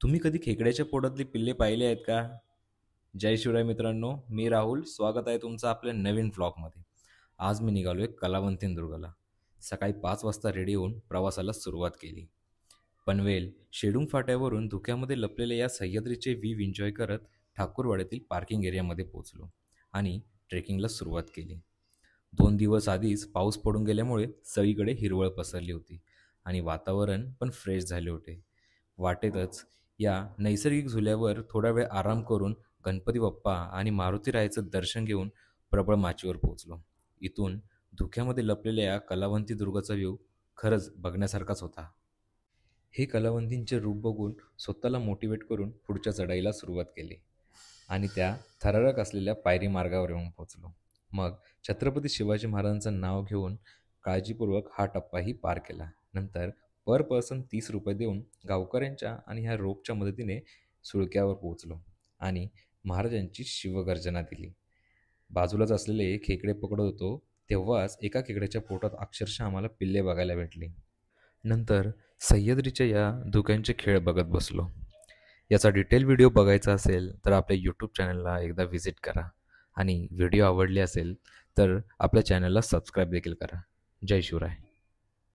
तुम्ही कधी खेकड्याच्या पोटातली पिल्ले पाहिले आहेत का? जय शिवराय मित्रांनो, मी राहुल. स्वागत आहे तुमचं आपल्या नवीन व्लॉगमध्ये. आज मी निघालोय कलावंतीनदुर्गला. सकाळी 5 वाजता रेडी होऊन प्रवासाला सुरुवात केली. पनवेल, शेडूंग फाट्यावरून धुक्यामध्ये लपलेल्या या सह्याद्रीचे व्ह्यू एन्जॉय करत ठाकूरवाड्यातील पार्किंग एरियामध्ये पोहोचलो आणि ट्रेकिंगला सुरुवात केली. 2 दिवस आधीच पाऊस पडून गेल्यामुळे सगळीकडे हिरवळ पसरली होती आणि वातावरण पण फ्रेश झाले होते. वाटेतच या नैसर्गिक झुल्यावर थोडा वेळ आराम करून गणपती बाप्पा आणि मारुती रायाचं दर्शन घेऊन प्रबळ माचीवर पोहोचलो. इथून धुक्यामध्ये लपलेल्या या कलावंती दुर्गाचा व्ह्यू खरंच बघण्यासारखाच होता. हे कलावंतींचे रूप बघून स्वतःला मोटिवेट करून पुढच्या चढाईला सुरुवात केली आणि त्या थरारक असलेल्या पायरी मार्गावर येऊन पोहोचलो. मग छत्रपती शिवाजी महाराजांचं नाव घेऊन काळजीपूर्वक हा टप्पाही पार केला. नंतर पर पर्सन 30 रुपये देऊन गावकऱ्यांच्या आणि ह्या रोपच्या मदतीने सुळक्यावर पोहोचलो आणि महाराजांची शिवगर्जना दिली. बाजूलाच असलेले खेकडे पकडत होतो तेव्हाच एका खेकड्याच्या पोटात अक्षरशः आम्हाला पिल्ले बघायला भेटली. नंतर सह्याद्रीच्या या धुक्यांचे खेळ बघत बसलो. याचा डिटेल व्हिडिओ बघायचा असेल तर आपल्या यूट्यूब चॅनलला एकदा व्हिजिट करा आणि व्हिडिओ आवडले असेल तर आपल्या चॅनलला सबस्क्राईब देखील करा. जय शिवराय.